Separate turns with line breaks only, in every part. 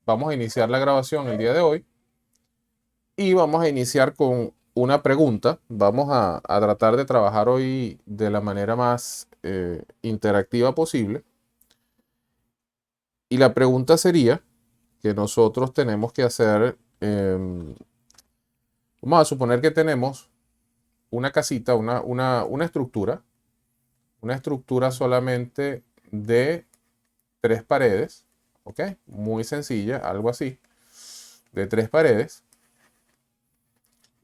vamos a iniciar la grabación el día de hoy y vamos a iniciar con una pregunta. Vamos a tratar de trabajar hoy de la manera más interactiva posible. Y la pregunta sería que nosotros tenemos que hacer, vamos a suponer que tenemos una casita, una estructura solamente de tres paredes, ¿ok? Muy sencilla, algo así, de tres paredes.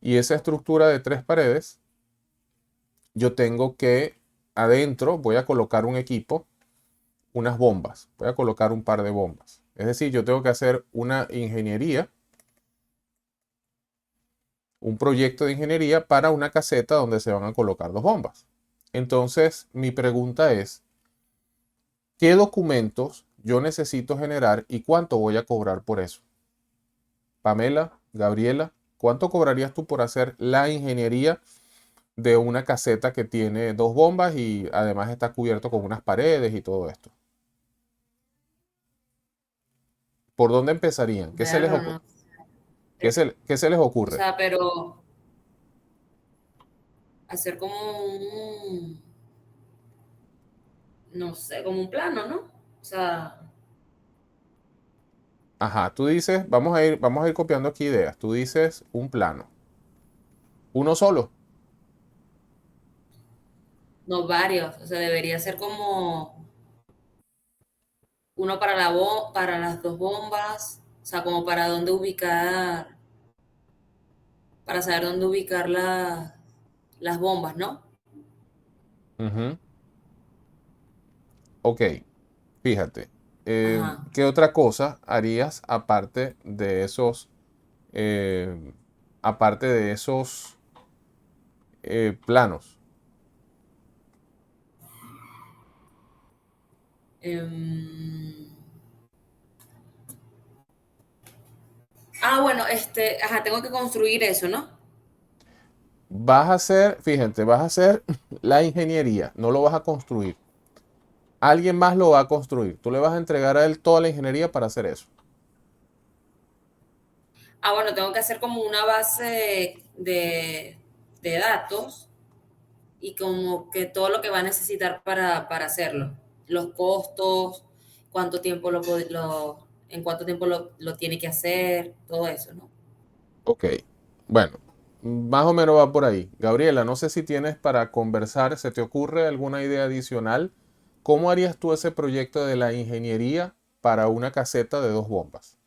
Y esa estructura de tres paredes, yo tengo que adentro voy a colocar un equipo, unas bombas, voy a colocar un par de bombas. Es decir, yo tengo que hacer una ingeniería, un proyecto de ingeniería para una caseta donde se van a colocar dos bombas. Entonces, mi pregunta es, ¿qué documentos yo necesito generar y cuánto voy a cobrar por eso? Pamela, Gabriela, ¿cuánto cobrarías tú por hacer la ingeniería de una caseta que tiene dos bombas y además está cubierto con unas paredes y todo esto? ¿Por dónde empezarían?
Verlo, no sé.
Qué se les
O
ocurre?
sea, pero hacer como un, no sé, como un plano, ¿no? O sea,
Ajá, tú dices, vamos a ir copiando aquí ideas. Tú dices un plano. Uno solo.
no varios. O sea, debería ser como uno para para las dos bombas. O sea, como para dónde ubicar, para saber dónde ubicar las bombas, ¿no?
Ujú. Ok, fíjate.
Ajá.
¿Qué otra cosa harías eh, aparte de esos planos?
Em, bueno, ajá, tengo que construir eso, ¿no?
Vas a hacer, fíjate, vas a hacer la ingeniería, no lo vas a construir. Alguien más lo va a construir. Tú le vas a entregar a él toda la ingeniería para hacer eso.
Bueno, tengo que hacer como una base de datos y como que todo lo que va a necesitar para hacerlo. Los costos, cuánto tiempo en cuánto tiempo lo tiene que hacer, todo eso, ¿no?
Ok, bueno, más o menos va por ahí. Gabriela, no sé si tienes para conversar, ¿se te ocurre alguna idea adicional? ¿Cómo harías tú ese proyecto de la ingeniería para una caseta de dos bombas?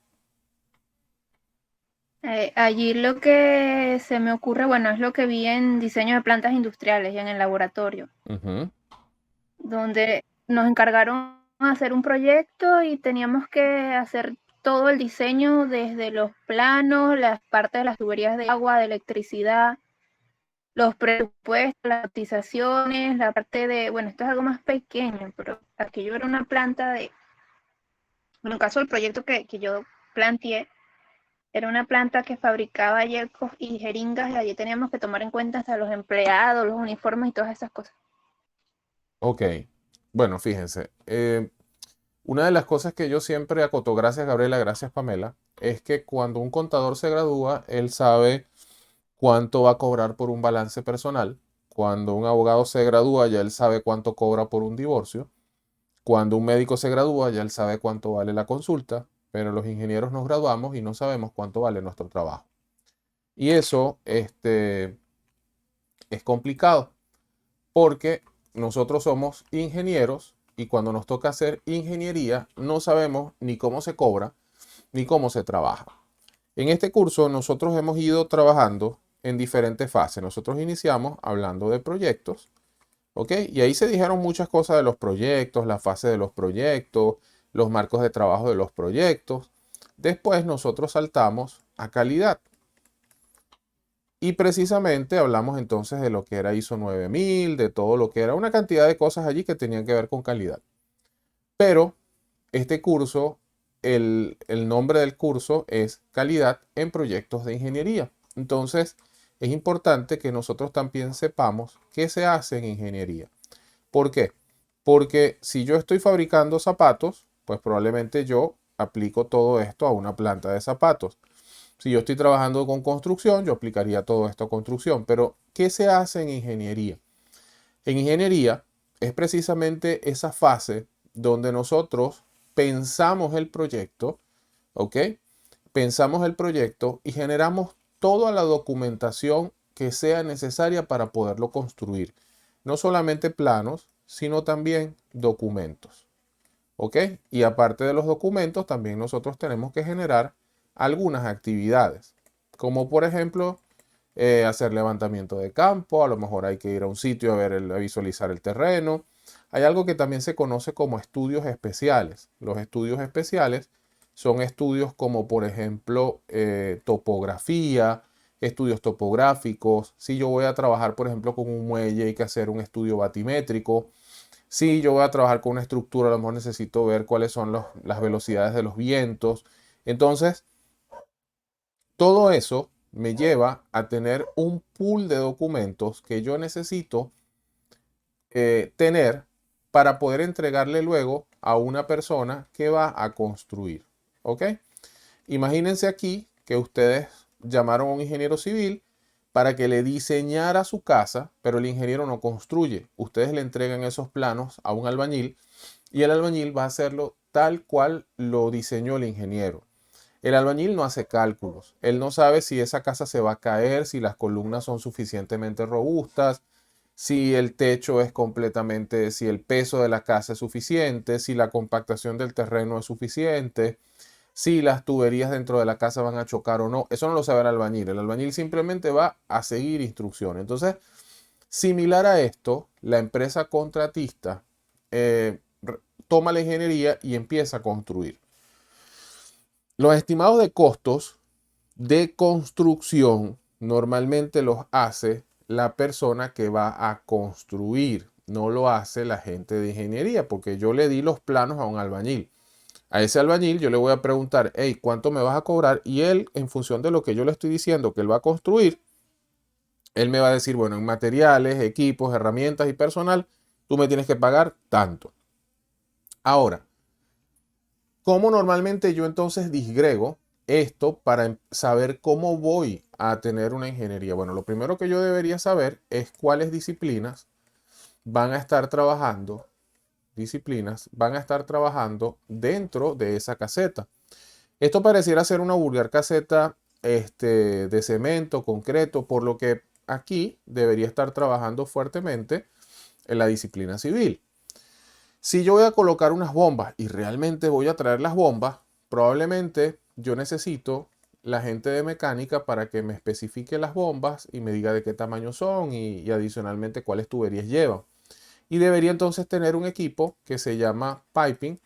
Allí lo que se me ocurre, bueno, es lo que vi en diseño de plantas industriales y en el laboratorio,
Ujú.
donde nos encargaron de hacer un proyecto y teníamos que hacer todo el diseño desde los planos, las partes de las tuberías de agua, de electricidad, los presupuestos, las cotizaciones, la parte de, bueno, esto es algo más pequeño, pero aquello era una planta de, en el caso del proyecto que yo planteé, era una planta que fabricaba yelcos y jeringas y allí teníamos que tomar en cuenta hasta los empleados, los uniformes y todas esas cosas.
Ok, bueno, fíjense, una de las cosas que yo siempre acoto, gracias Gabriela, gracias Pamela, es que cuando un contador se gradúa, él sabe cuánto va a cobrar por un balance personal. Cuando un abogado se gradúa, ya él sabe cuánto cobra por un divorcio. Cuando un médico se gradúa, ya él sabe cuánto vale la consulta, pero los ingenieros nos graduamos y no sabemos cuánto vale nuestro trabajo. Y eso es complicado porque nosotros somos ingenieros y cuando nos toca hacer ingeniería no sabemos ni cómo se cobra ni cómo se trabaja. En este curso nosotros hemos ido trabajando en diferentes fases. Nosotros iniciamos hablando de proyectos, ¿ok? Y ahí se dijeron muchas cosas de los proyectos, la fase de los proyectos, los marcos de trabajo de los proyectos. Después nosotros saltamos a calidad. Y precisamente hablamos entonces de lo que era ISO 9000, de todo lo que era una cantidad de cosas allí que tenían que ver con calidad. Pero este curso, el nombre del curso es Calidad en Proyectos de Ingeniería. Entonces, es importante que nosotros también sepamos qué se hace en ingeniería. ¿Por qué? Porque si yo estoy fabricando zapatos, pues probablemente yo aplico todo esto a una planta de zapatos. Si yo estoy trabajando con construcción, yo aplicaría todo esto a construcción. Pero, ¿qué se hace en ingeniería? En ingeniería es precisamente esa fase donde nosotros pensamos el proyecto, ¿ok? Pensamos el proyecto y generamos toda la documentación que sea necesaria para poderlo construir. No solamente planos, sino también documentos. ¿Ok? Y aparte de los documentos, también nosotros tenemos que generar algunas actividades, como por ejemplo hacer levantamiento de campo, a lo mejor hay que ir a un sitio a ver, a visualizar el terreno. Hay algo que también se conoce como estudios especiales. Los estudios especiales son estudios como por ejemplo topografía, estudios topográficos. Si yo voy a trabajar por ejemplo con un muelle, hay que hacer un estudio batimétrico. Si yo voy a trabajar con una estructura, a lo mejor necesito ver cuáles son las velocidades de los vientos. Entonces, todo eso me lleva a tener un pool de documentos que yo necesito tener para poder entregarle luego a una persona que va a construir. ¿Ok? Imagínense aquí que ustedes llamaron a un ingeniero civil para que le diseñara su casa, pero el ingeniero no construye. Ustedes le entregan esos planos a un albañil y el albañil va a hacerlo tal cual lo diseñó el ingeniero. El albañil no hace cálculos. Él no sabe si esa casa se va a caer, si las columnas son suficientemente robustas, si el techo es completamente, si el peso de la casa es suficiente, si la compactación del terreno es suficiente, si las tuberías dentro de la casa van a chocar o no. Eso no lo sabe el albañil. El albañil simplemente va a seguir instrucciones. Entonces, similar a esto, la empresa contratista toma la ingeniería y empieza a construir. Los estimados de costos de construcción normalmente los hace la persona que va a construir, no lo hace la gente de ingeniería, porque yo le di los planos a un albañil. A ese albañil yo le voy a preguntar, hey, ¿cuánto me vas a cobrar? Y él, en función de lo que yo le estoy diciendo que él va a construir, él me va a decir, bueno, en materiales, equipos, herramientas y personal, tú me tienes que pagar tanto. Ahora, ¿cómo normalmente yo entonces disgrego esto para saber cómo voy a tener una ingeniería? Bueno, lo primero que yo debería saber es cuáles disciplinas van a estar trabajando dentro de esa caseta. Esto pareciera ser una vulgar caseta de cemento, concreto, por lo que aquí debería estar trabajando fuertemente en la disciplina civil. Si yo voy a colocar unas bombas y realmente voy a traer las bombas, probablemente yo necesito la gente de mecánica para que me especifique las bombas y me diga de qué tamaño son y adicionalmente cuáles tuberías llevan. Y debería entonces tener un equipo que se llama piping,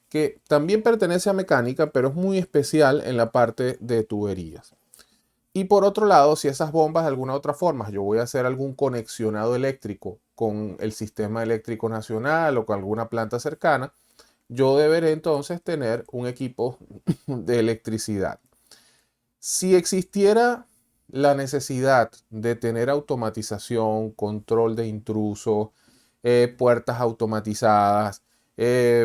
que también pertenece a mecánica, pero es muy especial en la parte de tuberías. Y por otro lado, si esas bombas de alguna otra forma, yo voy a hacer algún conexionado eléctrico con el sistema eléctrico nacional o con alguna planta cercana, yo deberé entonces tener un equipo de electricidad. Si existiera la necesidad de tener automatización, control de intrusos, puertas automatizadas,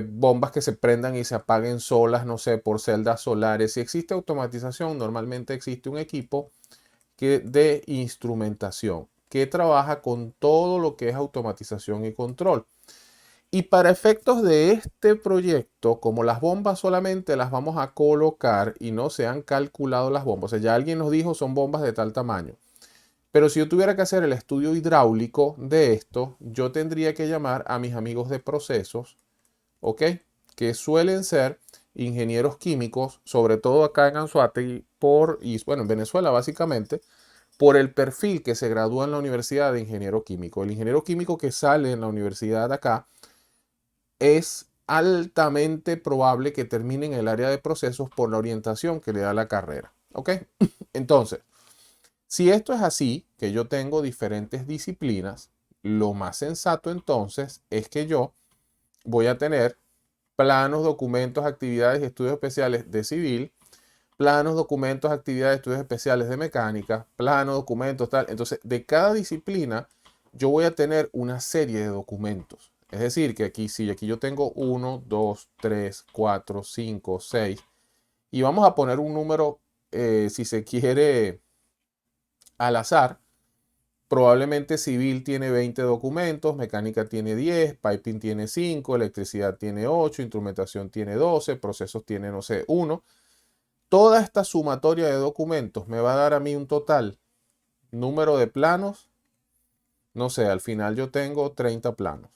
bombas que se prendan y se apaguen solas, no sé, por celdas solares. Si existe automatización, normalmente existe un equipo de instrumentación que trabaja con todo lo que es automatización y control. Y para efectos de este proyecto, como las bombas solamente las vamos a colocar y no se han calculado las bombas, o sea, ya alguien nos dijo son bombas de tal tamaño. Pero si yo tuviera que hacer el estudio hidráulico de esto, yo tendría que llamar a mis amigos de procesos, ¿ok? Que suelen ser ingenieros químicos, sobre todo acá en Anzoátegui, y bueno, en Venezuela básicamente, por el perfil que se gradúa en la Universidad de Ingeniero Químico. El ingeniero químico que sale en la universidad de acá es altamente probable que termine en el área de procesos por la orientación que le da la carrera, ¿ok? Entonces, si esto es así, que yo tengo diferentes disciplinas, lo más sensato entonces es que yo voy a tener planos, documentos, actividades y estudios especiales de civil, planos, documentos, actividades, estudios especiales de mecánica, planos, documentos, tal. Entonces, de cada disciplina yo voy a tener una serie de documentos. Es decir, que aquí, si aquí yo tengo 1, 2, 3, 4, 5, 6, Y vamos a poner un número, si se quiere, al azar. Probablemente civil tiene 20 documentos, mecánica tiene 10, piping tiene 5, electricidad tiene 8, instrumentación tiene 12, procesos tiene, no sé, 1. Toda esta sumatoria de documentos me va a dar a mí un total número de planos. No sé, al final yo tengo 30 planos.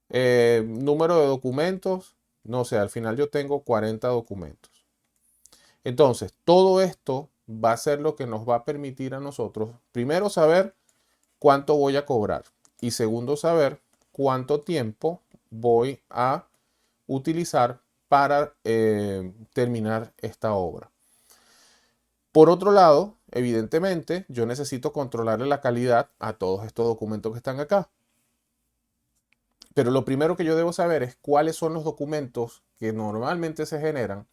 Número de documentos, no sé, al final yo tengo 40 documentos. Entonces, todo esto va a ser lo que nos va a permitir a nosotros, primero, saber cuánto voy a cobrar y segundo, saber cuánto tiempo voy a utilizar para terminar esta obra. Por otro lado, evidentemente, yo necesito controlarle la calidad a todos estos documentos que están acá. Pero lo primero que yo debo saber es cuáles son los documentos que normalmente se generan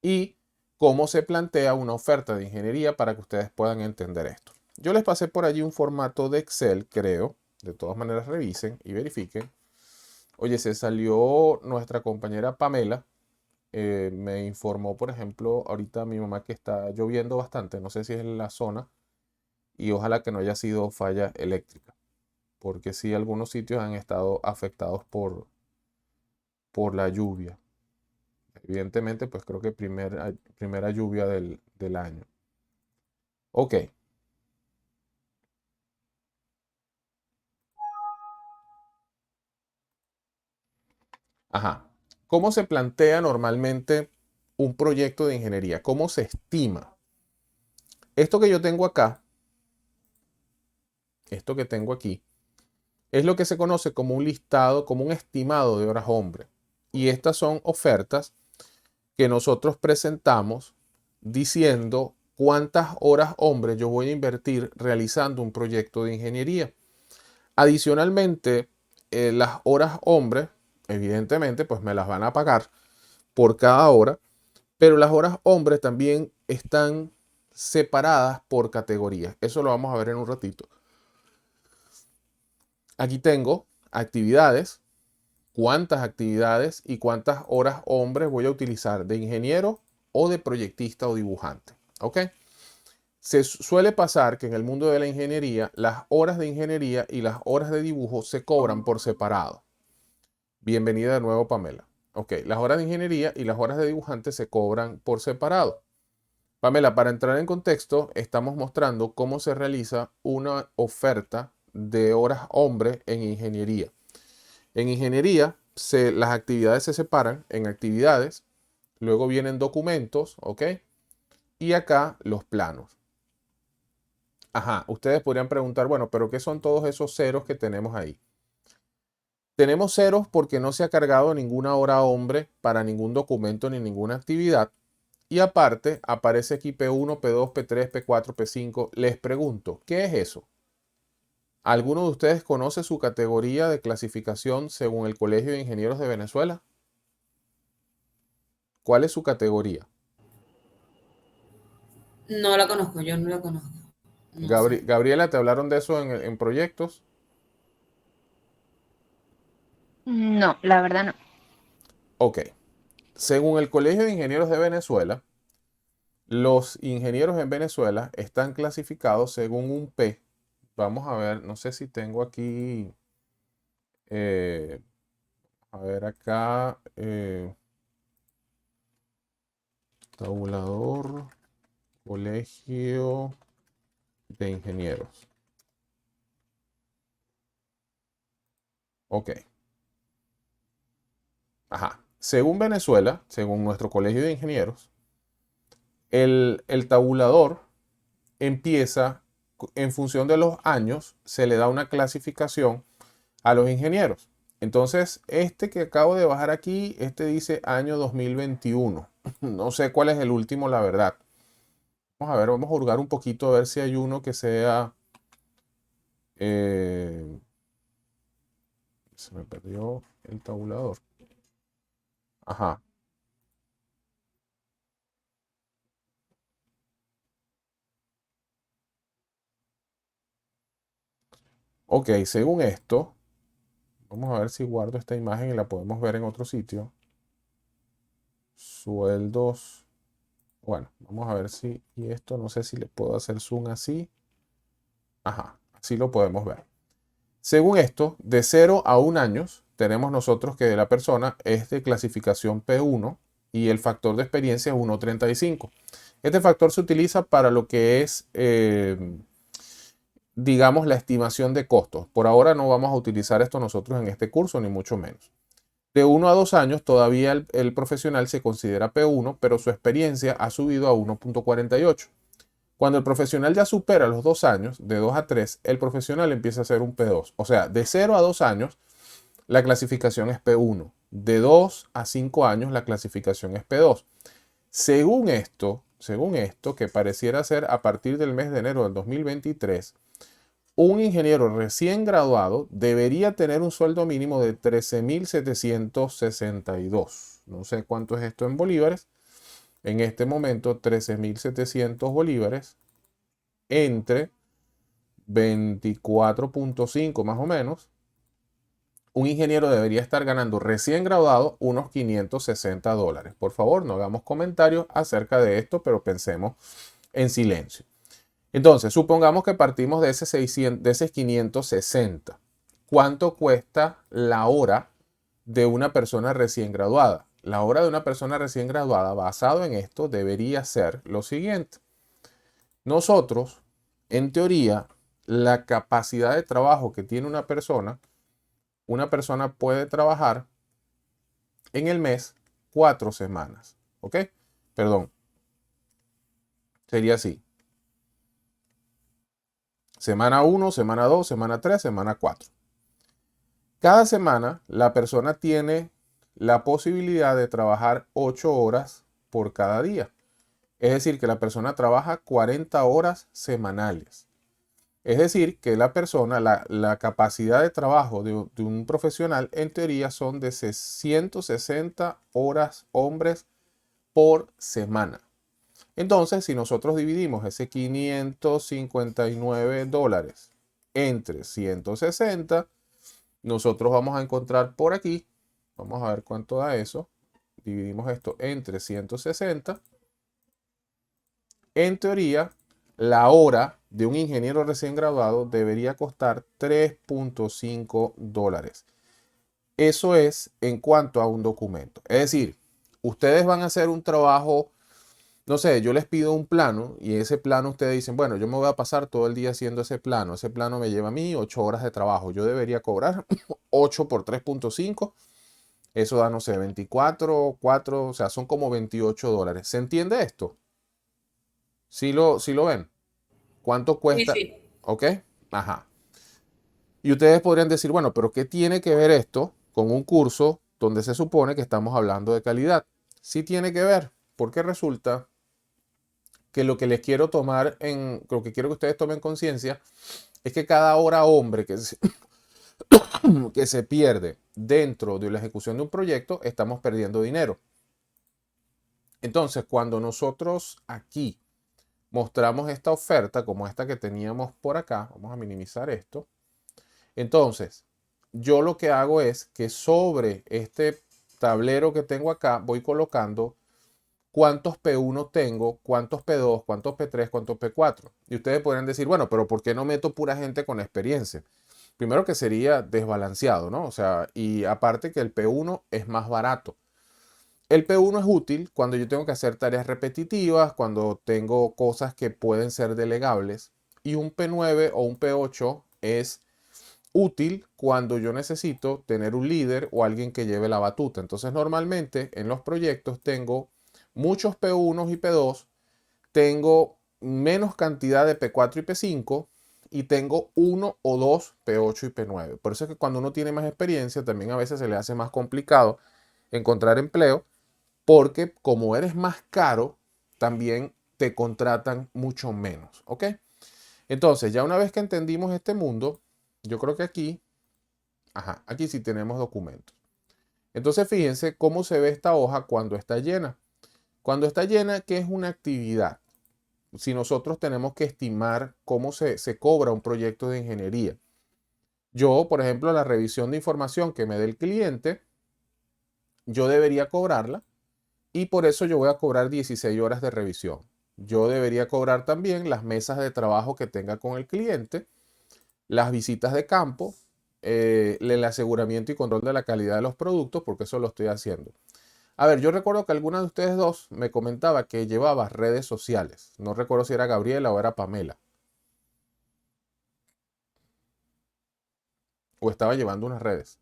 y cómo se plantea una oferta de ingeniería para que ustedes puedan entender esto. Yo les pasé por allí un formato de Excel, creo. De todas maneras, revisen y verifiquen. Oye, se salió nuestra compañera Pamela. Me informó, por ejemplo, ahorita mi mamá que está lloviendo bastante. No sé si es en la zona y ojalá que no haya sido falla eléctrica, porque sí, algunos sitios han estado afectados por la lluvia. Evidentemente, pues creo que primera lluvia del año. Ok. Ajá. ¿Cómo se plantea normalmente un proyecto de ingeniería? ¿Cómo se estima? Esto que yo tengo acá, esto que tengo aquí, es lo que se conoce como un listado, como un estimado de horas hombre. Y estas son ofertas que nosotros presentamos diciendo cuántas horas hombre yo voy a invertir realizando un proyecto de ingeniería. Adicionalmente, las horas hombre, evidentemente, pues me las van a pagar por cada hora, pero las horas hombre también están separadas por categorías. Eso lo vamos a ver en un ratito. Aquí tengo actividades, cuántas actividades y cuántas horas hombre voy a utilizar de ingeniero o de proyectista o dibujante. ¿Ok? Se suele pasar que en el mundo de la ingeniería, las horas de ingeniería y las horas de dibujo se cobran por separado. Bienvenida de nuevo, Pamela. Ok, las horas de ingeniería y las horas de dibujante se cobran por separado. Pamela, para entrar en contexto, estamos mostrando cómo se realiza una oferta de horas hombre en ingeniería. En ingeniería, las actividades se separan en actividades, luego vienen documentos, ¿ok? Y acá los planos. Ajá, ustedes podrían preguntar, bueno, pero ¿qué son todos esos ceros que tenemos ahí? Tenemos ceros porque no se ha cargado ninguna hora hombre para ningún documento ni ninguna actividad. Y aparte, aparece aquí P1, P2, P3, P4, P5. Les pregunto, ¿qué es eso? ¿Alguno de ustedes conoce su categoría de clasificación según el Colegio de Ingenieros de Venezuela? ¿Cuál es su categoría?
No la conozco, yo no la conozco. No sé.
Gabriela, ¿te hablaron de eso en proyectos?
No, la verdad no.
Ok. Según el Colegio de Ingenieros de Venezuela, los ingenieros en Venezuela están clasificados según un P. Vamos a ver, no sé si tengo aquí, eh, a ver acá, tabulador, Colegio de Ingenieros. Ok. Ajá. Según Venezuela, según nuestro Colegio de Ingenieros, el tabulador empieza en función de los años, se le da una clasificación a los ingenieros. Entonces, este que acabo de bajar aquí, este dice año 2021. No sé cuál es el último, la verdad. Vamos a ver, vamos a hurgar un poquito a ver si hay uno que sea... eh, se me perdió el tabulador. Ajá. Ok, según esto, vamos a ver si guardo esta imagen y la podemos ver en otro sitio. sueldos. Bueno, vamos a ver si, y esto no sé si le puedo hacer zoom así. Ajá, así lo podemos ver. Según esto, de 0 a 1 año, tenemos nosotros que la persona es de clasificación P1 y el factor de experiencia es 1.35. Este factor se utiliza para lo que es, digamos, la estimación de costos. Por ahora no vamos a utilizar esto nosotros en este curso, ni mucho menos. De 1 a 2 años todavía el profesional se considera P1, pero su experiencia ha subido a 1.48. Cuando el profesional ya supera los 2 años, de 2 a 3, el profesional empieza a ser un P2. O sea, de 0 a 2 años, la clasificación es P1. De 2 a 5 años, la clasificación es P2. Según esto, que pareciera ser a partir del mes de enero del 2023, un ingeniero recién graduado debería tener un sueldo mínimo de 13.762. No sé cuánto es esto en bolívares. En este momento, 13.700 bolívares entre 24.5 más o menos. Un ingeniero debería estar ganando recién graduado unos 560 dólares. Por favor, no hagamos comentarios acerca de esto, pero pensemos en silencio. Entonces, supongamos que partimos de ese 560. ¿Cuánto cuesta la hora de una persona recién graduada? La hora de una persona recién graduada, basado en esto, debería ser lo siguiente. Nosotros, en teoría, la capacidad de trabajo que tiene una persona puede trabajar en el mes 4 semanas. ¿Ok? Perdón. Sería así. Semana 1, semana 2, semana 3, semana 4. Cada semana la persona tiene la posibilidad de trabajar 8 horas por cada día. Es decir, que la persona trabaja 40 horas semanales. Es decir, que la persona, la capacidad de trabajo de un profesional, en teoría son de 160 horas hombres por semana. Entonces, si nosotros dividimos ese 559 dólares entre 160, nosotros vamos a encontrar por aquí, vamos a ver cuánto da eso. Dividimos esto entre 160. En teoría, la hora de un ingeniero recién graduado debería costar 3.5 dólares. Eso es en cuanto a un documento. Es decir, ustedes van a hacer un trabajo, no sé, yo les pido un plano y ese plano ustedes dicen, bueno, yo me voy a pasar todo el día haciendo ese plano. Ese plano me lleva a mí 8 horas de trabajo. Yo debería cobrar 8 por 3.5. Eso da, no sé, 24, 4, o sea, son como 28 dólares. ¿Se entiende esto? ¿Sí lo ven? ¿Cuánto cuesta?
Sí, sí.
¿Ok? Ajá. Y ustedes podrían decir, bueno, pero ¿qué tiene que ver esto con un curso donde se supone que estamos hablando de calidad? Sí tiene que ver, porque resulta que lo que les quiero tomar lo que quiero que ustedes tomen conciencia es que cada hora hombre que se pierde dentro de la ejecución de un proyecto, estamos perdiendo dinero. Entonces, cuando nosotros aquí mostramos esta oferta como esta que teníamos por acá, vamos a minimizar esto. Entonces, yo lo que hago es que sobre este tablero que tengo acá voy colocando cuántos P1 tengo, cuántos P2, cuántos P3, cuántos P4. Y ustedes podrían decir, bueno, pero ¿por qué no meto pura gente con experiencia? Primero que sería desbalanceado, ¿no? O sea, y aparte que el P1 es más barato. El P1 es útil cuando yo tengo que hacer tareas repetitivas, cuando tengo cosas que pueden ser delegables. Y un P9 o un P8 es útil cuando yo necesito tener un líder o alguien que lleve la batuta. Entonces, normalmente en los proyectos tengo muchos P1 y P2, tengo menos cantidad de P4 y P5 y tengo uno o dos P8 y P9. Por eso es que cuando uno tiene más experiencia, también a veces se le hace más complicado encontrar empleo, porque como eres más caro, también te contratan mucho menos, ¿ok? Entonces, ya una vez que entendimos este mundo, yo creo que aquí, aquí sí tenemos documentos. Entonces, fíjense cómo se ve esta hoja cuando está llena. Cuando está llena, ¿qué es una actividad? Si nosotros tenemos que estimar cómo se cobra un proyecto de ingeniería. Yo, por ejemplo, la revisión de información que me dé el cliente, yo debería cobrarla y por eso yo voy a cobrar 16 horas de revisión. Yo debería cobrar también las mesas de trabajo que tenga con el cliente, las visitas de campo, el aseguramiento y control de la calidad de los productos, porque eso lo estoy haciendo. A ver, yo recuerdo que alguna de ustedes dos me comentaba que llevaba redes sociales. No recuerdo si era Gabriela o era Pamela. O estaba llevando unas redes.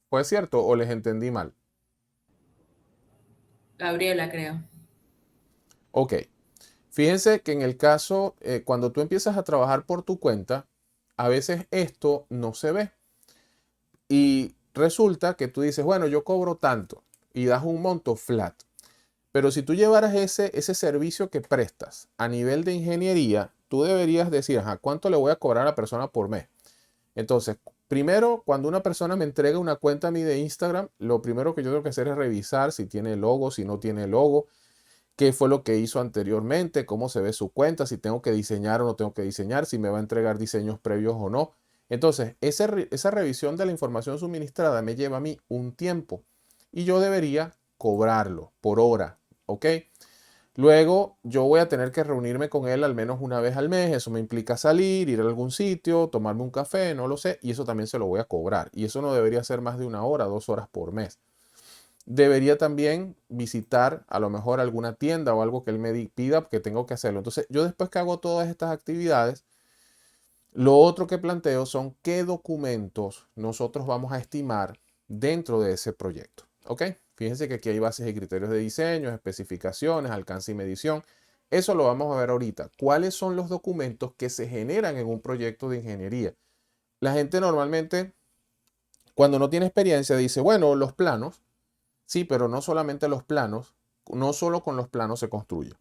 ¿Fue cierto o les entendí mal?
Gabriela, creo.
Ok. Fíjense que en el caso, cuando tú empiezas a trabajar por tu cuenta, a veces esto no se ve. Y resulta que tú dices, bueno, yo cobro tanto y das un monto flat. Pero si tú llevaras ese servicio que prestas a nivel de ingeniería, tú deberías decir, ajá, ¿cuánto le voy a cobrar a la persona por mes? Entonces, primero, cuando una persona me entrega una cuenta a mí de Instagram, lo primero que yo tengo que hacer es revisar si tiene logo, si no tiene logo, qué fue lo que hizo anteriormente, cómo se ve su cuenta, si tengo que diseñar o no tengo que diseñar, si me va a entregar diseños previos o no. Entonces, esa revisión de la información suministrada me lleva a mí un tiempo y yo debería cobrarlo por hora, ¿ok? Luego yo voy a tener que reunirme con él al menos una vez al mes. Eso me implica salir, ir a algún sitio, tomarme un café, no lo sé. Y eso también se lo voy a cobrar. Y eso no debería ser más de 1 hora, 2 horas por mes. Debería también visitar a lo mejor alguna tienda o algo que él me pida que tengo que hacerlo. Entonces yo después que hago todas estas actividades, lo otro que planteo son qué documentos nosotros vamos a estimar dentro de ese proyecto. ¿Ok? Fíjense que aquí hay bases y criterios de diseño, especificaciones, alcance y medición. Eso lo vamos a ver ahorita. ¿Cuáles son los documentos que se generan en un proyecto de ingeniería? La gente normalmente, cuando no tiene experiencia, dice, bueno, los planos. Sí, pero no solamente los planos, no solo con los planos se construye.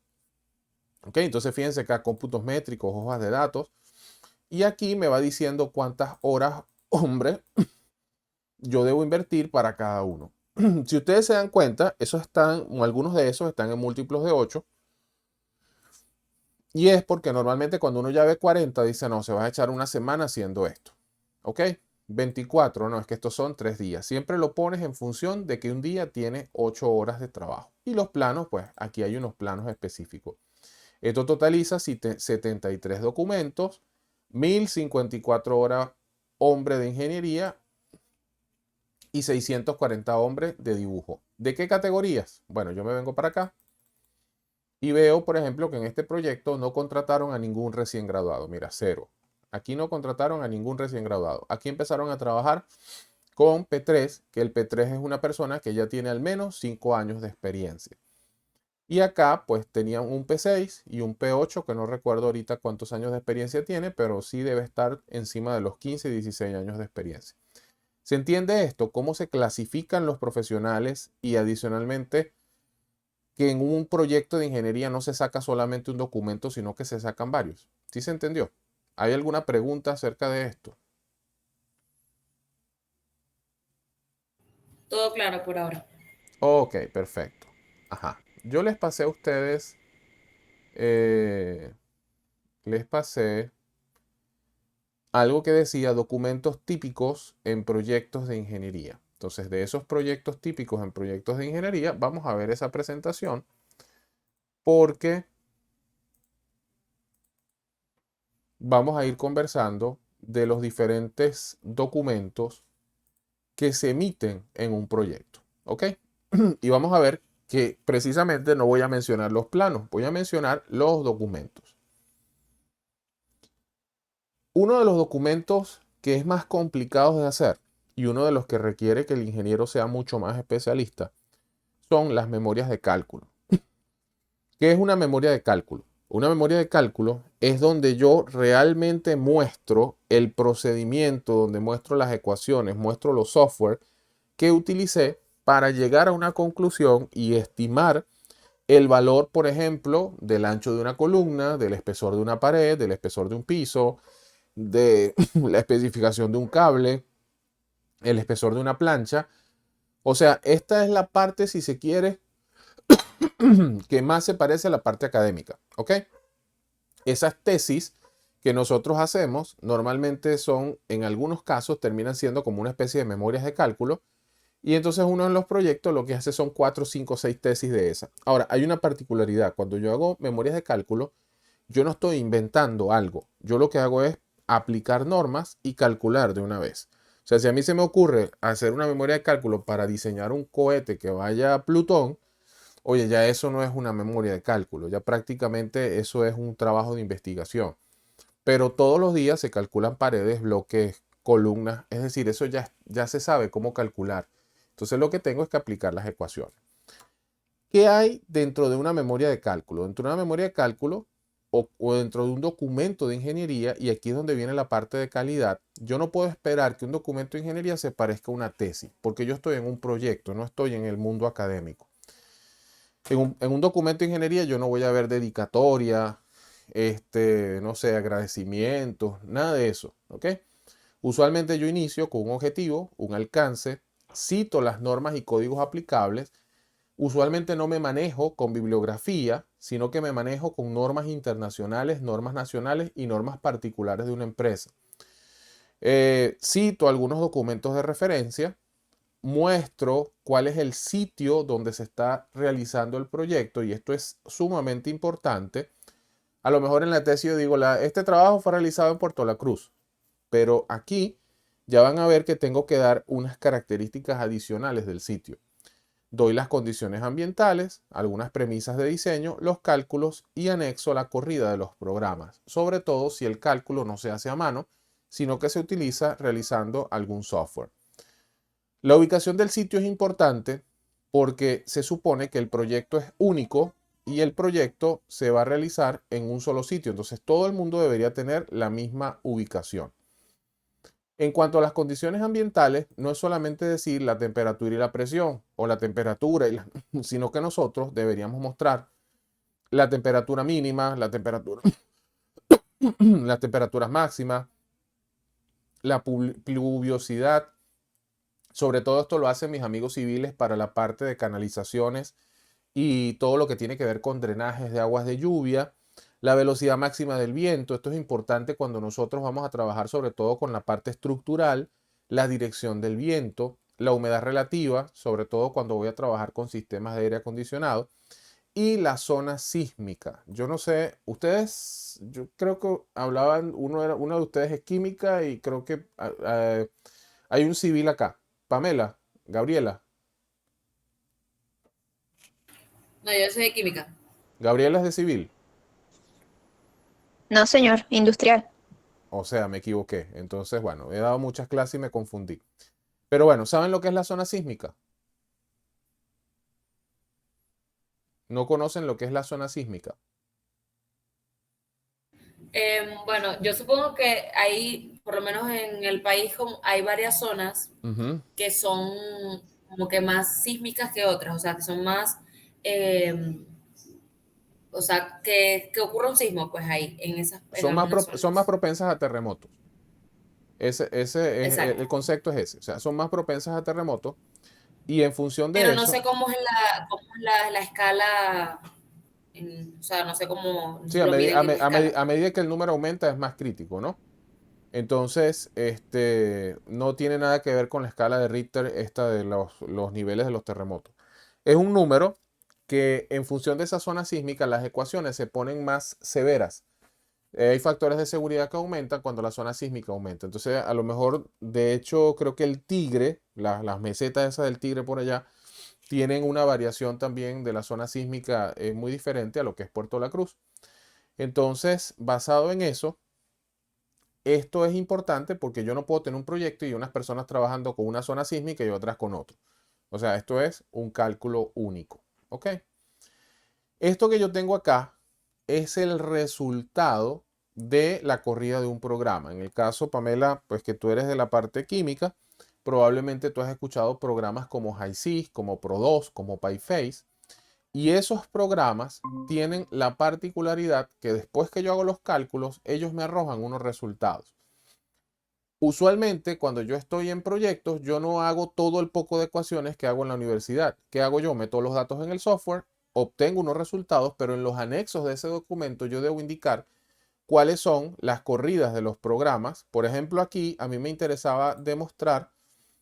¿Ok? Entonces fíjense acá, cómputos métricos, hojas de datos. Y aquí me va diciendo cuántas horas, hombre, yo debo invertir para cada uno. Si ustedes se dan cuenta, esos están, o algunos de esos están en múltiplos de 8. Y es porque normalmente cuando uno ya ve 40, dice, no, se va a echar una semana haciendo esto. ¿Ok? 24, no, es que estos son 3 días. Siempre lo pones en función de que un día tiene 8 horas de trabajo. Y los planos, pues aquí hay unos planos específicos. Esto totaliza 73 documentos, 1054 horas hombre de ingeniería y 640 hombres de dibujo. ¿De qué categorías? Bueno, yo me vengo para acá y veo, por ejemplo, que en este proyecto no contrataron a ningún recién graduado. Mira, cero. Aquí no contrataron a ningún recién graduado. Aquí empezaron a trabajar con P3, que el P3 es una persona que ya tiene al menos 5 años de experiencia. Y acá pues tenían un P6 y un P8, que no recuerdo ahorita cuántos años de experiencia tiene, pero sí debe estar encima de los 15 y 16 años de experiencia. ¿Se entiende esto? ¿Cómo se clasifican los profesionales? Y adicionalmente, que en un proyecto de ingeniería no se saca solamente un documento, sino que se sacan varios. ¿Sí se entendió? ¿Hay alguna pregunta acerca de esto?
Todo claro por ahora.
Ok, perfecto. Ajá. Yo les pasé a ustedes, eh, les pasé algo que decía documentos típicos en proyectos de ingeniería. Entonces, de esos proyectos típicos en proyectos de ingeniería, vamos a ver esa presentación porque vamos a ir conversando de los diferentes documentos que se emiten en un proyecto. ¿Ok? Y vamos a ver que precisamente no voy a mencionar los planos, voy a mencionar los documentos. Uno de los documentos que es más complicado de hacer y uno de los que requiere que el ingeniero sea mucho más especialista son las memorias de cálculo. ¿Qué es una memoria de cálculo? Una memoria de cálculo es donde yo realmente muestro el procedimiento, donde muestro las ecuaciones, muestro los software que utilicé para llegar a una conclusión y estimar el valor, por ejemplo, del ancho de una columna, del espesor de una pared, del espesor de un piso, de la especificación de un cable, el espesor de una plancha. O sea, esta es la parte, si se quiere, que más se parece a la parte académica. ¿Ok? Esas tesis que nosotros hacemos normalmente son, en algunos casos, terminan siendo como una especie de memorias de cálculo Y entonces uno en los proyectos lo que hace son 4, 5, 6 tesis de esa. Ahora, hay una particularidad. Cuando yo hago memorias de cálculo, yo no estoy inventando algo. Yo lo que hago es aplicar normas y calcular de una vez. O sea, si a mí se me ocurre hacer una memoria de cálculo para diseñar un cohete que vaya a Plutón, oye, ya eso no es una memoria de cálculo, ya prácticamente eso es un trabajo de investigación. Pero todos los días se calculan paredes, bloques, columnas, es decir, eso ya se sabe cómo calcular. Entonces lo que tengo es que aplicar las ecuaciones. ¿Qué hay dentro de una memoria de cálculo? Dentro de una memoria de cálculo o dentro de un documento de ingeniería, y aquí es donde viene la parte de calidad, yo no puedo esperar que un documento de ingeniería se parezca a una tesis, porque yo estoy en un proyecto, no estoy en el mundo académico. En un documento de ingeniería yo no voy a ver dedicatoria, no sé, agradecimientos, nada de eso, ¿ok? Usualmente yo inicio con un objetivo, un alcance, cito las normas y códigos aplicables. Usualmente no me manejo con bibliografía, sino que me manejo con normas internacionales, normas nacionales y normas particulares de una empresa. Cito algunos documentos de referencia, muestro cuál es el sitio donde se está realizando el proyecto, y esto es sumamente importante. A lo mejor en la tesis yo digo, este trabajo fue realizado en Puerto La Cruz, pero aquí ya van a ver que tengo que dar unas características adicionales del sitio. Doy las condiciones ambientales, algunas premisas de diseño, los cálculos y anexo la corrida de los programas, sobre todo si el cálculo no se hace a mano, sino que se utiliza realizando algún software. La ubicación del sitio es importante porque se supone que el proyecto es único y el proyecto se va a realizar en un solo sitio. Entonces todo el mundo debería tener la misma ubicación. En cuanto a las condiciones ambientales, no es solamente decir la temperatura y la presión o la temperatura, sino que nosotros deberíamos mostrar la temperatura mínima, la temperatura, las temperaturas máximas, la pluviosidad. Sobre todo esto lo hacen mis amigos civiles para la parte de canalizaciones y todo lo que tiene que ver con drenajes de aguas de lluvia, la velocidad máxima del viento. Esto es importante cuando nosotros vamos a trabajar sobre todo con la parte estructural, la dirección del viento, la humedad relativa, sobre todo cuando voy a trabajar con sistemas de aire acondicionado, y la zona sísmica. Yo no sé, ustedes, yo creo que hablaban, uno de ustedes es química y creo que hay un civil acá. Pamela, Gabriela.
No, yo soy de química.
Gabriela es de civil.
No, señor, industrial.
O sea, me equivoqué. Entonces, bueno, he dado muchas clases y me confundí. Pero bueno, ¿saben lo que es la zona sísmica? ¿No conocen lo que es la zona sísmica?
Bueno, yo supongo que hay, por lo menos en el país, hay varias zonas
Ujú.
que son como que más sísmicas que otras, o sea, que son más, eh, o sea, que ocurra un sismo, pues ahí, en algunas
Son más
zonas.
propensas a terremotos. El
Exacto.
concepto es ese. O sea, son más propensas a terremotos. Y en función de
Pero no
eso,
sé cómo es la escala, o sea, no sé cómo
sí,
lo miden en escala.
a medida que el número aumenta es más crítico, ¿no? Entonces, no tiene nada que ver con la escala de Richter, esta de los niveles de los terremotos. Es un número que en función de esa zona sísmica, las ecuaciones se ponen más severas. Hay factores de seguridad que aumentan cuando la zona sísmica aumenta. Entonces, a lo mejor, de hecho, creo que el Tigre, las mesetas esas del Tigre por allá, tienen una variación también de la zona sísmica muy diferente a lo que es Puerto La Cruz. Entonces, basado en eso, esto es importante porque yo no puedo tener un proyecto y unas personas trabajando con una zona sísmica y otras con otro. O sea, esto es un cálculo único. ¿Ok? Esto que yo tengo acá es el resultado de la corrida de un programa. En el caso, Pamela, pues que tú eres de la parte química, probablemente tú has escuchado programas como HiSys, como Pro2, como PyFace. Y esos programas tienen la particularidad que después que yo hago los cálculos, ellos me arrojan unos resultados. Usualmente, cuando yo estoy en proyectos, yo no hago todo el poco de ecuaciones que hago en la universidad. ¿Qué hago yo? Meto los datos en el software, obtengo unos resultados, pero en los anexos de ese documento yo debo indicar cuáles son las corridas de los programas. Por ejemplo, aquí a mí me interesaba demostrar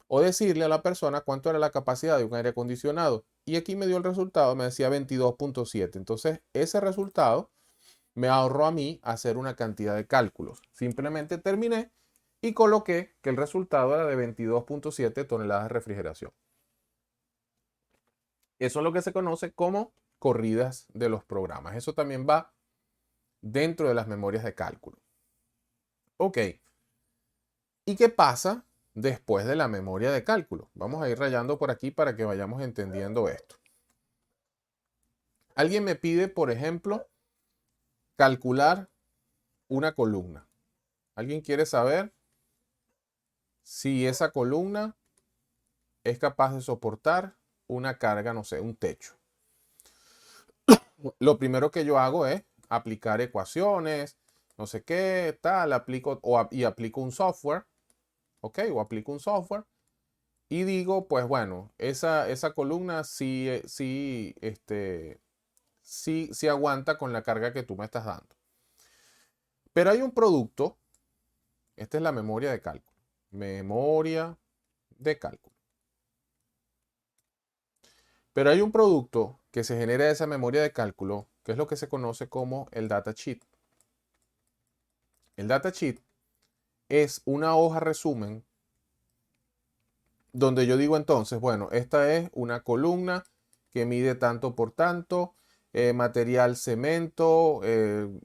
O decirle a la persona cuánto era la capacidad de un aire acondicionado. Y aquí me dio el resultado, me decía 22.7. Entonces, ese resultado me ahorró a mí hacer una cantidad de cálculos. Simplemente terminé y coloqué que el resultado era de 22.7 toneladas de refrigeración. Eso es lo que se conoce como corridas de los programas. Eso también va dentro de las memorias de cálculo. Ok. ¿Y qué pasa después de la memoria de cálculo? Vamos a ir rayando por aquí para que vayamos entendiendo esto. Alguien me pide, por ejemplo, calcular una columna. ¿Alguien quiere saber si esa columna es capaz de soportar una carga, no sé, un techo? Lo primero que yo hago es aplicar ecuaciones, no sé qué, tal, y aplico un software, ¿ok? O aplico un software y digo, pues bueno, esa columna sí aguanta con la carga que tú me estás dando. Pero hay un producto, esta es la memoria de cálculo. Memoria de cálculo. Pero hay un producto que se genera de esa memoria de cálculo, que es lo que se conoce como el datasheet. El datasheet es una hoja resumen donde yo digo entonces, bueno, esta es una columna que mide tanto por tanto, material cemento,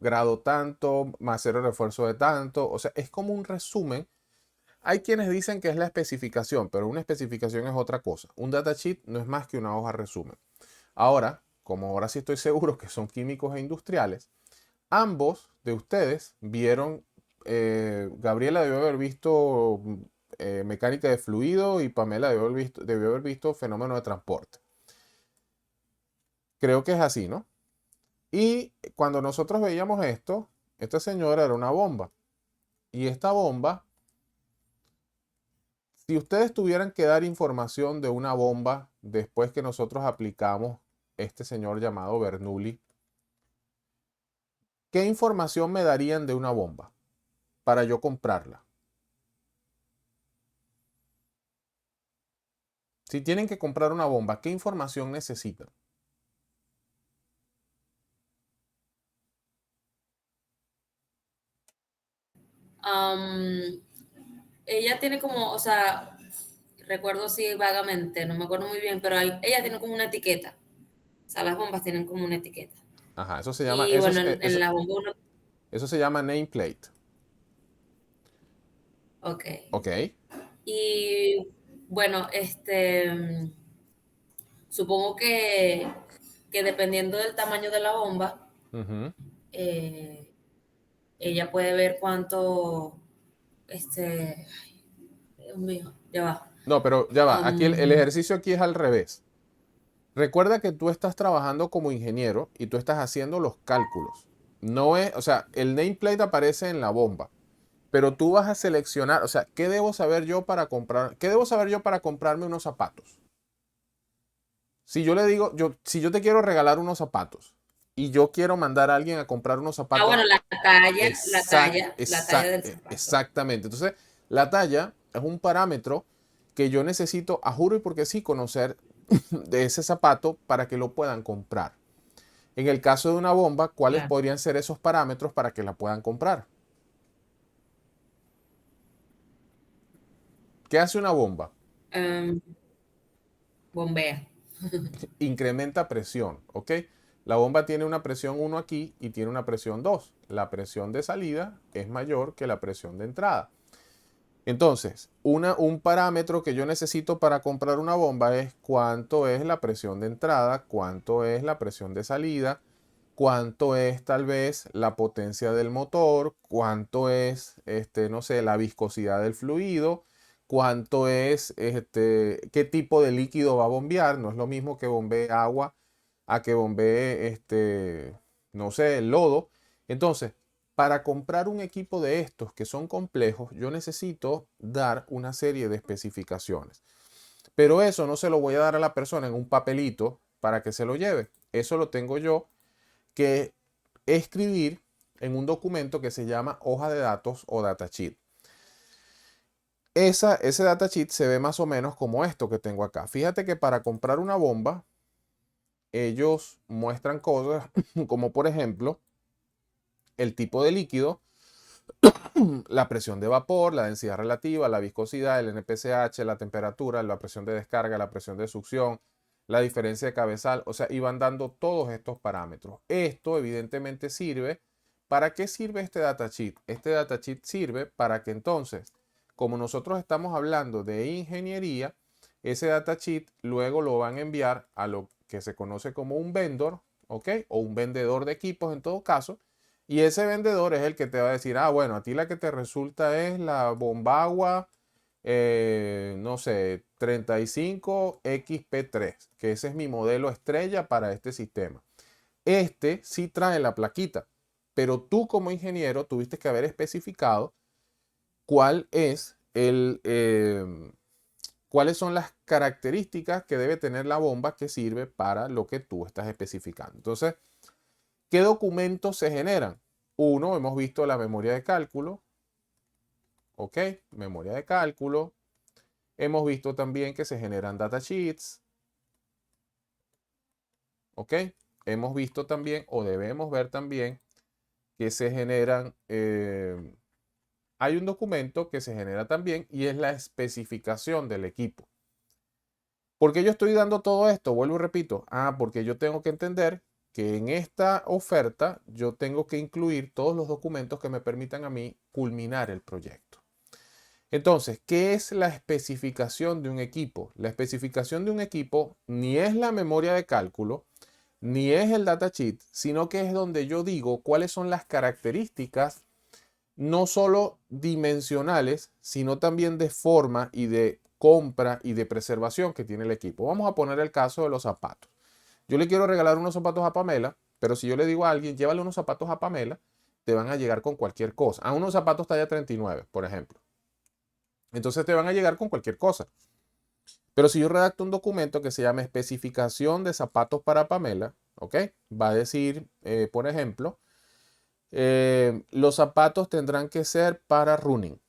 grado tanto, macero de refuerzo de tanto, o sea, es como un resumen. Hay quienes dicen que es la especificación, pero una especificación es otra cosa. Un datasheet no es más que una hoja resumen. Ahora, como ahora sí estoy seguro que son químicos e industriales, ambos de ustedes vieron, Gabriela debió haber visto mecánica de fluido y Pamela debió haber visto fenómeno de transporte. Creo que es así, ¿no? Y cuando nosotros veíamos esto, esta señora era una bomba. Y esta bomba, si ustedes tuvieran que dar información de una bomba después que nosotros aplicamos este señor llamado Bernoulli, ¿qué información me darían de una bomba para yo comprarla? Si tienen que comprar una bomba, ¿qué información necesitan?
Am, ella tiene como, o sea, recuerdo así vagamente, no me acuerdo muy bien, pero ella tiene como una etiqueta. O sea, las bombas tienen como una etiqueta.
Ajá, eso se llama,
Y bueno, en la bomba uno,
eso se llama nameplate.
ok.
Ok.
Y bueno, supongo que dependiendo del tamaño de la bomba,
Ujú.
eh, ella puede ver cuánto, ay, Dios mío, ya va.
No, pero ya va. Aquí el
Um,
ejercicio aquí es al revés. Recuerda que tú estás trabajando como ingeniero y tú estás haciendo los cálculos. No es, o sea, el nameplate aparece en la bomba, pero tú vas a seleccionar, o sea, ¿qué debo saber yo para comprar? ¿Qué debo saber yo para comprarme unos zapatos? Si yo le digo, si yo te quiero regalar unos zapatos y yo quiero mandar a alguien a comprar unos zapatos,
bueno, la talla del zapato.
exactamente. Entonces, la talla es un parámetro que yo necesito, a juro y porque sí, conocer de ese zapato para que lo puedan comprar. En el caso de una bomba, ¿cuáles
Claro.
podrían ser esos parámetros para que la puedan comprar? ¿Qué hace una bomba?
Um, bombea.
Incrementa presión, ¿ok? La bomba tiene una presión 1 aquí y tiene una presión 2. La presión de salida es mayor que la presión de entrada. Entonces, un parámetro que yo necesito para comprar una bomba es cuánto es la presión de entrada, cuánto es la presión de salida, cuánto es tal vez la potencia del motor, cuánto es, no sé, la viscosidad del fluido, cuánto es, qué tipo de líquido va a bombear. No es lo mismo que bombee agua a que bombee, no sé, el lodo. Entonces, para comprar un equipo de estos que son complejos, yo necesito dar una serie de especificaciones. Pero eso no se lo voy a dar a la persona en un papelito para que se lo lleve. Eso lo tengo yo que escribir en un documento que se llama hoja de datos o datasheet. ese datasheet se ve más o menos como esto que tengo acá. Fíjate que para comprar una bomba, ellos muestran cosas como por ejemplo el tipo de líquido, la presión de vapor, la densidad relativa, la viscosidad, el NPCH, la temperatura, la presión de descarga, la presión de succión, la diferencia de cabezal, o sea, iban dando todos estos parámetros. Esto evidentemente sirve. ¿Para qué sirve este datasheet? Este datasheet sirve para que entonces, como nosotros estamos hablando de ingeniería, ese datasheet luego lo van a enviar a lo que se conoce como un vendor, ¿ok? O un vendedor de equipos en todo caso. Y ese vendedor es el que te va a decir, ah, bueno, a ti la que te resulta es la Bombagua, no sé, 35XP3, que ese es mi modelo estrella para este sistema. Este sí trae la plaquita, pero tú como ingeniero tuviste que haber especificado cuál es cuáles son las características que debe tener la bomba que sirve para lo que tú estás especificando. Entonces, ¿qué documentos se generan? Uno, hemos visto la memoria de cálculo. ¿Ok? Memoria de cálculo. Hemos visto también que se generan datasheets. ¿Ok? Hemos visto también, o debemos ver también, que se generan, hay un documento que se genera también y es la especificación del equipo. ¿Por qué yo estoy dando todo esto? Vuelvo y repito. Ah, porque yo tengo que entender que en esta oferta yo tengo que incluir todos los documentos que me permitan a mí culminar el proyecto. Entonces, ¿qué es la especificación de un equipo? La especificación de un equipo ni es la memoria de cálculo, ni es el datasheet, sino que es donde yo digo cuáles son las características no solo dimensionales, sino también de forma y de compra y de preservación que tiene el equipo. Vamos a poner el caso de los zapatos. Yo le quiero regalar unos zapatos a Pamela, pero si yo le digo a alguien, llévale unos zapatos a Pamela, te van a llegar con cualquier cosa. A unos zapatos talla 39, por ejemplo. Entonces te van a llegar con cualquier cosa. Pero si yo redacto un documento que se llama especificación de zapatos para Pamela, ¿ok? Va a decir, por ejemplo, los zapatos tendrán que ser para running.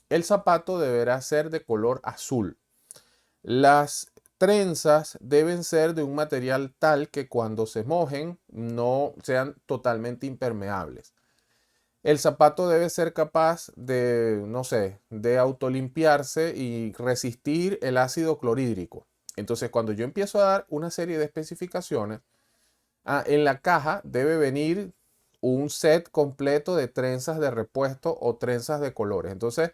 El zapato deberá ser de color azul. Las trenzas deben ser de un material tal que cuando se mojen no sean totalmente impermeables. El zapato debe ser capaz de, no sé, de autolimpiarse y resistir el ácido clorhídrico. Entonces, cuando yo empiezo a dar una serie de especificaciones, en la caja debe venir un set completo de trenzas de repuesto o trenzas de colores. Entonces,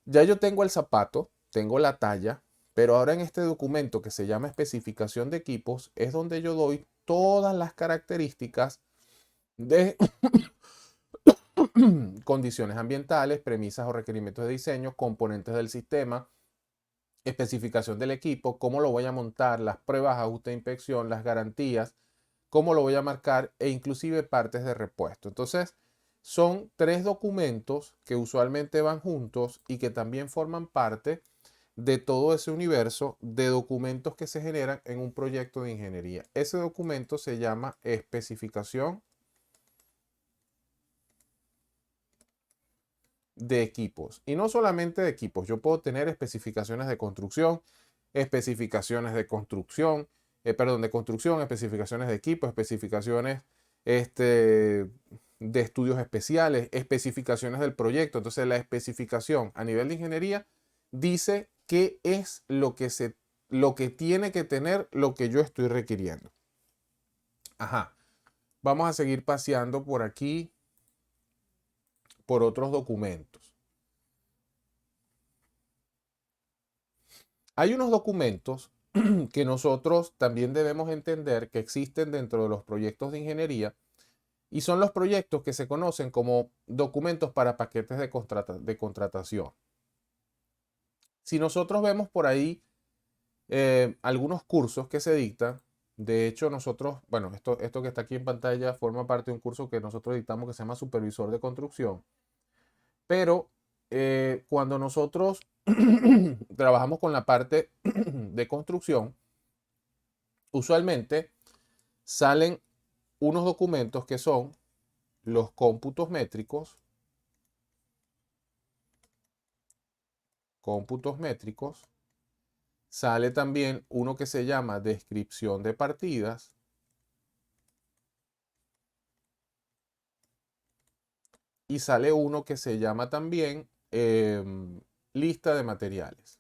ya yo tengo el zapato, tengo la talla, pero ahora en este documento que se llama especificación de equipos es donde yo doy todas las características de condiciones ambientales, premisas o requerimientos de diseño, componentes del sistema, especificación del equipo, cómo lo voy a montar, las pruebas, ajuste de inspección, las garantías, cómo lo voy a marcar e inclusive partes de repuesto. Entonces, son tres documentos que usualmente van juntos y que también forman parte de todo ese universo de documentos que se generan en un proyecto de ingeniería. Ese documento se llama especificación de equipos. Y no solamente de equipos, yo puedo tener especificaciones de construcción, de construcción, especificaciones de equipos, especificaciones de estudios especiales, especificaciones del proyecto. Entonces la especificación a nivel de ingeniería dice qué es lo que tiene que tener lo que yo estoy requiriendo. Ajá. Vamos a seguir paseando por aquí por otros documentos. Hay unos documentos que nosotros también debemos entender que existen dentro de los proyectos de ingeniería y son los proyectos que se conocen como documentos para paquetes de contratación. Si nosotros vemos por ahí algunos cursos que se dictan, de hecho nosotros, bueno, esto que está aquí en pantalla forma parte de un curso que nosotros dictamos que se llama Supervisor de Construcción, pero cuando nosotros trabajamos con la parte de construcción, usualmente salen unos documentos que son los cómputos métricos cómputos métricos, sale también uno que se llama descripción de partidas. Y sale uno que se llama también lista de materiales.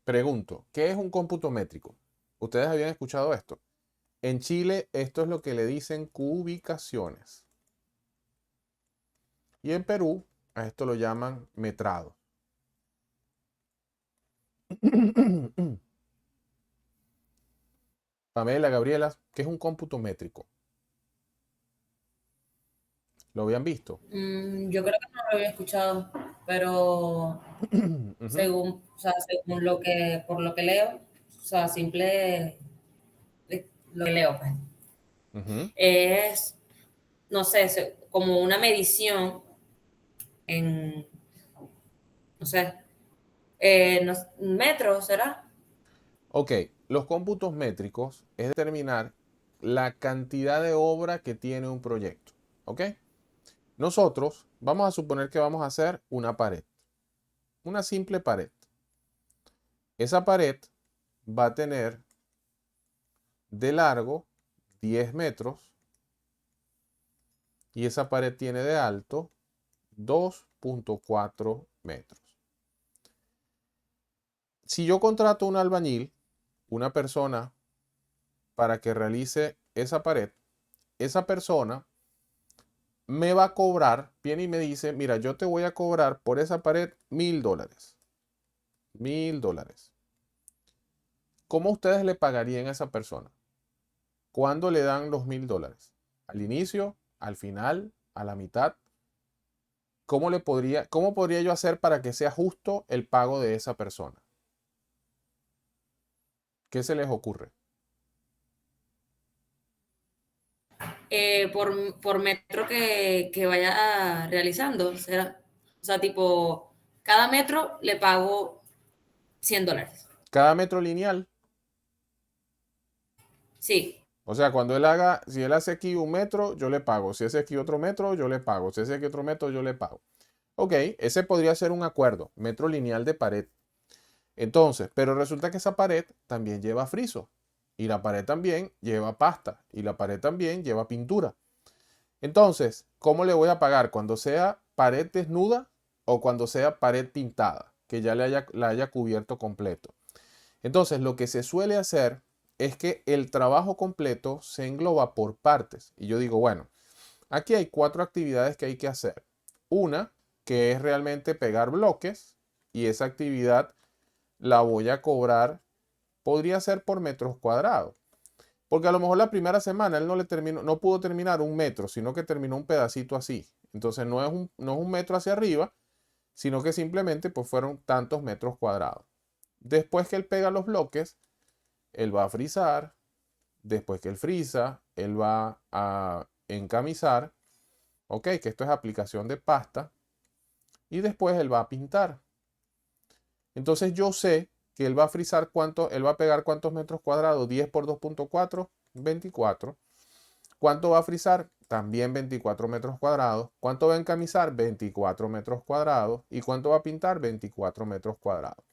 Pregunto, ¿qué es un cómputo métrico? ¿Ustedes habían escuchado esto? En Chile esto es lo que le dicen cubicaciones. Y en Perú a esto lo llaman metrado. Pamela, Gabriela, ¿qué es un cómputo métrico? ¿Lo habían visto?
Yo creo que no lo había escuchado, pero
Ujú,
según, o sea, según lo que, por lo que leo, o sea, simple lo que leo, pues,
ujú.
es, no sé, como una medición en, no sé, metros, ¿será?
Ok, los cómputos métricos es determinar la cantidad de obra que tiene un proyecto. ¿Ok? Nosotros vamos a suponer que vamos a hacer una pared, una simple pared. Esa pared va a tener de largo 10 metros y esa pared tiene de alto 2.4 metros. Si yo contrato un albañil, una persona, para que realice esa persona me va a cobrar, viene y me dice, mira, yo te voy a cobrar por esa pared $1,000. $1,000. ¿Cómo ustedes le pagarían a esa persona? ¿Cuándo le dan los $1,000? ¿Al inicio? ¿Al final? ¿A la mitad? ¿Cómo podría yo hacer para que sea justo el pago de esa persona? ¿Qué se les ocurre?
Por metro que vaya realizando, ¿será? O sea, tipo, cada metro le pago $100.
Cada metro lineal.
Sí,
O sea, cuando él haga, si él hace aquí un metro, yo le pago. Si hace aquí otro metro, yo le pago. Si hace aquí otro metro, yo le pago. Ok, ese podría ser un acuerdo, metro lineal de pared. Entonces, pero resulta que esa pared también lleva friso. Y la pared también lleva pasta. Y la pared también lleva pintura. Entonces, ¿cómo le voy a pagar? ¿Cuando sea pared desnuda o cuando sea pared pintada? Que ya la haya cubierto completo. Entonces, lo que se suele hacer es que el trabajo completo se engloba por partes. Y yo digo, bueno, aquí hay 4 actividades que hay que hacer. Una, que es realmente pegar bloques. Y esa actividad la voy a cobrar, podría ser por metros cuadrados. Porque a lo mejor la primera semana él no pudo terminar un metro, sino que terminó un pedacito así. Entonces no es un metro hacia arriba, sino que simplemente pues fueron tantos metros cuadrados. Después que él pega los bloques, él va a frizar. Después que él frisa, él va a encamisar. Ok, que esto es aplicación de pasta. Y después él va a pintar. Entonces yo sé que él va a frizar él va a pegar cuántos metros cuadrados, 10 por 2.4, 24. ¿Cuánto va a frizar? También 24 metros cuadrados. ¿Cuánto va a encamisar? 24 metros cuadrados. ¿Y cuánto va a pintar? 24 metros cuadrados.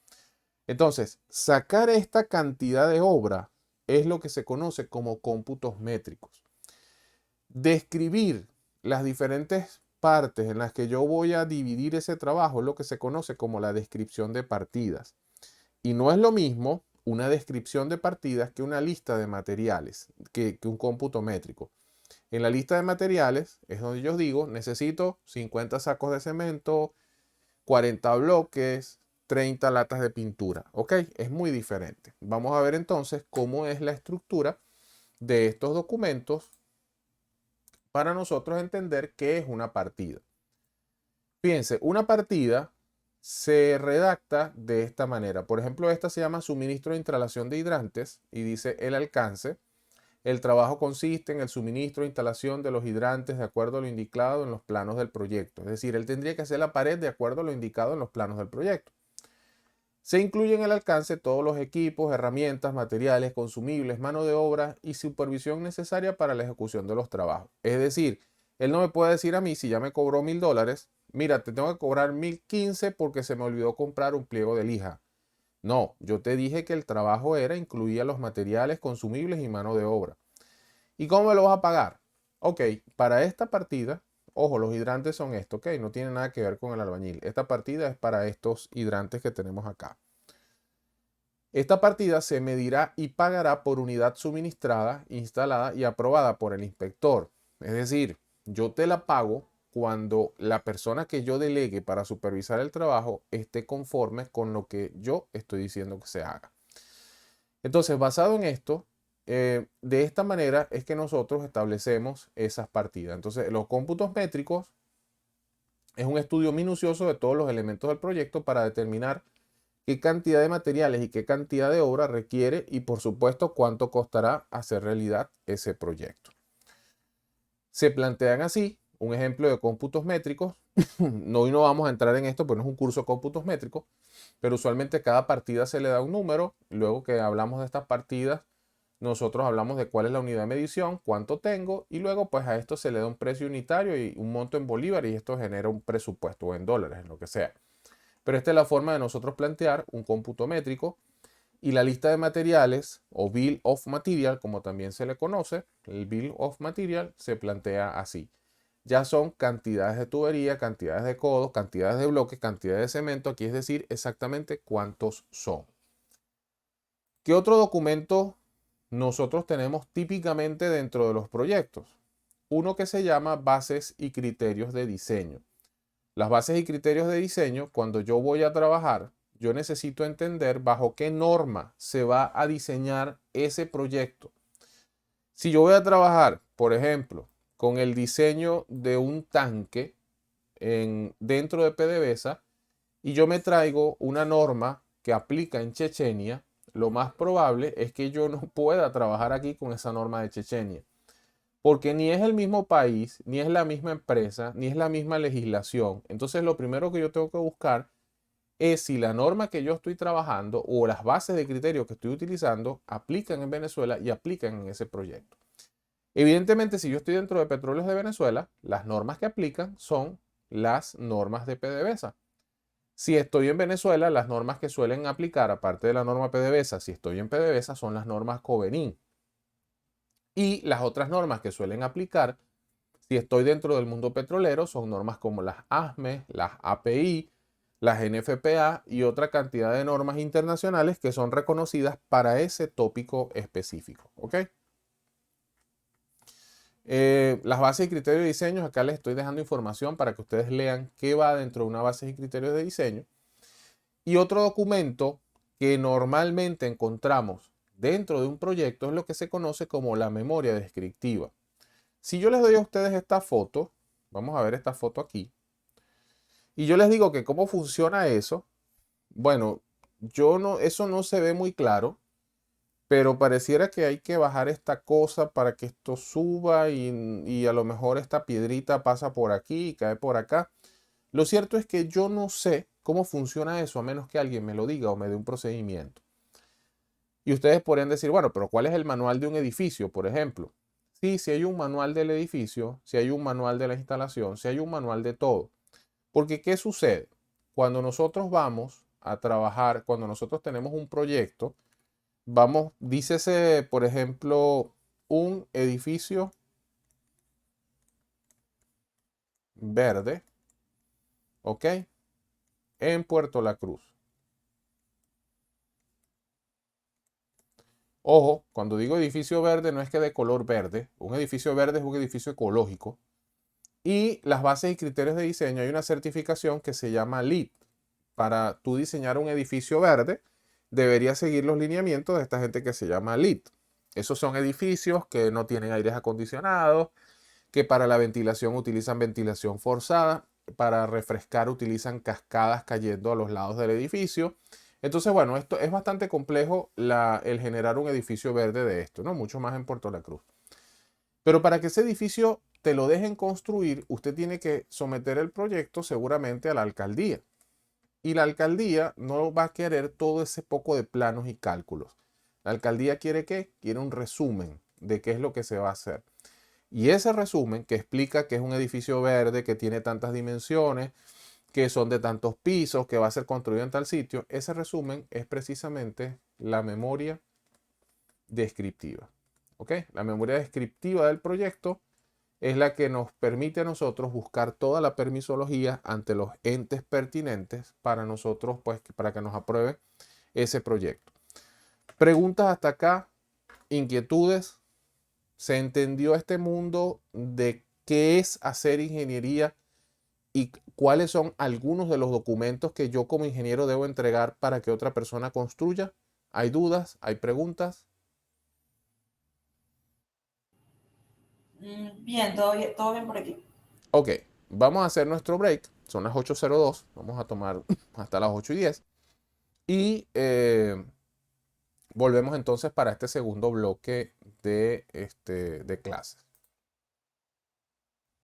Entonces, sacar esta cantidad de obra es lo que se conoce como cómputos métricos. Describir las diferentes partes en las que yo voy a dividir ese trabajo es lo que se conoce como la descripción de partidas. Y no es lo mismo una descripción de partidas que una lista de materiales, que un cómputo métrico. En la lista de materiales es donde yo digo, necesito 50 sacos de cemento, 40 bloques, 30 latas de pintura. ¿Ok? Es muy diferente. Vamos a ver entonces cómo es la estructura de estos documentos para nosotros entender qué es una partida. Fíjense, una partida se redacta de esta manera. Por ejemplo, esta se llama suministro de instalación de hidrantes y dice el alcance. El trabajo consiste en el suministro e instalación de los hidrantes de acuerdo a lo indicado en los planos del proyecto. Es decir, él tendría que hacer la pared de acuerdo a lo indicado en los planos del proyecto. Se incluye en el alcance todos los equipos, herramientas, materiales, consumibles, mano de obra y supervisión necesaria para la ejecución de los trabajos. Es decir, Él no me puede decir a mí, si ya me cobró $1000, mira, te tengo que cobrar 1015 porque se me olvidó comprar un pliego de lija. No, yo te dije que el trabajo incluía los materiales consumibles y mano de obra. ¿Y cómo me lo vas a pagar? Ok, para esta partida, ojo, los hidrantes son estos, ok, no tiene nada que ver con el albañil. Esta partida es para estos hidrantes que tenemos acá. Esta partida se medirá y pagará por unidad suministrada, instalada y aprobada por el inspector. Es decir, yo te la pago cuando la persona que yo delegue para supervisar el trabajo esté conforme con lo que yo estoy diciendo que se haga. Entonces, basado en esto, de esta manera es que nosotros establecemos esas partidas. Entonces, los cómputos métricos es un estudio minucioso de todos los elementos del proyecto para determinar qué cantidad de materiales y qué cantidad de obra requiere y, por supuesto, cuánto costará hacer realidad ese proyecto. Se plantean así un ejemplo de cómputos métricos. Hoy no vamos a entrar en esto, porque no es un curso de cómputos métricos, pero usualmente cada partida se le da un número. Luego que hablamos de estas partidas, nosotros hablamos de cuál es la unidad de medición, cuánto tengo, y luego pues a esto se le da un precio unitario y un monto en bolívares, y esto genera un presupuesto o en dólares, en lo que sea. Pero esta es la forma de nosotros plantear un cómputo métrico. Y la lista de materiales, o Bill of Material, como también se le conoce, el Bill of Material se plantea así. Ya son cantidades de tubería, cantidades de codos, cantidades de bloques, cantidades de cemento. Aquí es decir exactamente cuántos son. ¿Qué otro documento nosotros tenemos típicamente dentro de los proyectos? Uno que se llama bases y criterios de diseño. Las bases y criterios de diseño, cuando yo voy a trabajar, yo necesito entender bajo qué norma se va a diseñar ese proyecto. Si yo voy a trabajar, por ejemplo, con el diseño de un tanque dentro de PDVSA y yo me traigo una norma que aplica en Chechenia, lo más probable es que yo no pueda trabajar aquí con esa norma de Chechenia. Porque ni es el mismo país, ni es la misma empresa, ni es la misma legislación. Entonces lo primero que yo tengo que buscar es si la norma que yo estoy trabajando o las bases de criterio que estoy utilizando aplican en Venezuela y aplican en ese proyecto. Evidentemente, si yo estoy dentro de Petróleos de Venezuela, las normas que aplican son las normas de PDVSA. Si estoy en Venezuela, las normas que suelen aplicar, aparte de la norma PDVSA, si estoy en PDVSA, son las normas Covenin. Y las otras normas que suelen aplicar, si estoy dentro del mundo petrolero, son normas como las ASME, las API, las NFPA y otra cantidad de normas internacionales que son reconocidas para ese tópico específico. ¿Ok? Las bases y criterios de diseño, acá les estoy dejando información para que ustedes lean qué va dentro de una base y criterios de diseño. Y otro documento que normalmente encontramos dentro de un proyecto es lo que se conoce como la memoria descriptiva. Si yo les doy a ustedes esta foto, vamos a ver esta foto aquí, y yo les digo que cómo funciona eso, bueno, eso no se ve muy claro, pero pareciera que hay que bajar esta cosa para que esto suba y a lo mejor esta piedrita pasa por aquí y cae por acá. Lo cierto es que yo no sé cómo funciona eso a menos que alguien me lo diga o me dé un procedimiento. Y ustedes podrían decir, bueno, pero ¿cuál es el manual de un edificio, por ejemplo? Sí, si hay un manual del edificio, si hay un manual de la instalación, si hay un manual de todo. Porque ¿qué sucede? Cuando nosotros vamos a trabajar, cuando nosotros tenemos un proyecto, vamos, dícese, por ejemplo, un edificio verde, ¿ok? En Puerto La Cruz. Ojo, cuando digo edificio verde no es que de color verde. Un edificio verde es un edificio ecológico. Y las bases y criterios de diseño, hay una certificación que se llama LEED. Para tú diseñar un edificio verde, deberías seguir los lineamientos de esta gente que se llama LEED. Esos son edificios que no tienen aires acondicionados, que para la ventilación utilizan ventilación forzada, para refrescar utilizan cascadas cayendo a los lados del edificio. Entonces, bueno, esto es bastante complejo el generar un edificio verde de esto, ¿no? Mucho más en Puerto La Cruz. Pero para que ese edificio te lo dejen construir, usted tiene que someter el proyecto seguramente a la alcaldía. Y la alcaldía no va a querer todo ese poco de planos y cálculos. La alcaldía quiere ¿qué? Quiere un resumen de qué es lo que se va a hacer. Y ese resumen que explica que es un edificio verde, que tiene tantas dimensiones, que son de tantos pisos, que va a ser construido en tal sitio, ese resumen es precisamente la memoria descriptiva. ¿Ok? La memoria descriptiva del proyecto es la que nos permite a nosotros buscar toda la permisología ante los entes pertinentes para nosotros, pues, para que nos aprueben ese proyecto. Preguntas hasta acá, inquietudes. ¿Se entendió este mundo de qué es hacer ingeniería y cuáles son algunos de los documentos que yo como ingeniero debo entregar para que otra persona construya? ¿Hay dudas? ¿Hay preguntas?
Bien, todo bien por aquí.
Ok, vamos a hacer nuestro break. Son las 8:02. Vamos a tomar hasta las 8:10. Y volvemos entonces para este segundo bloque de clases.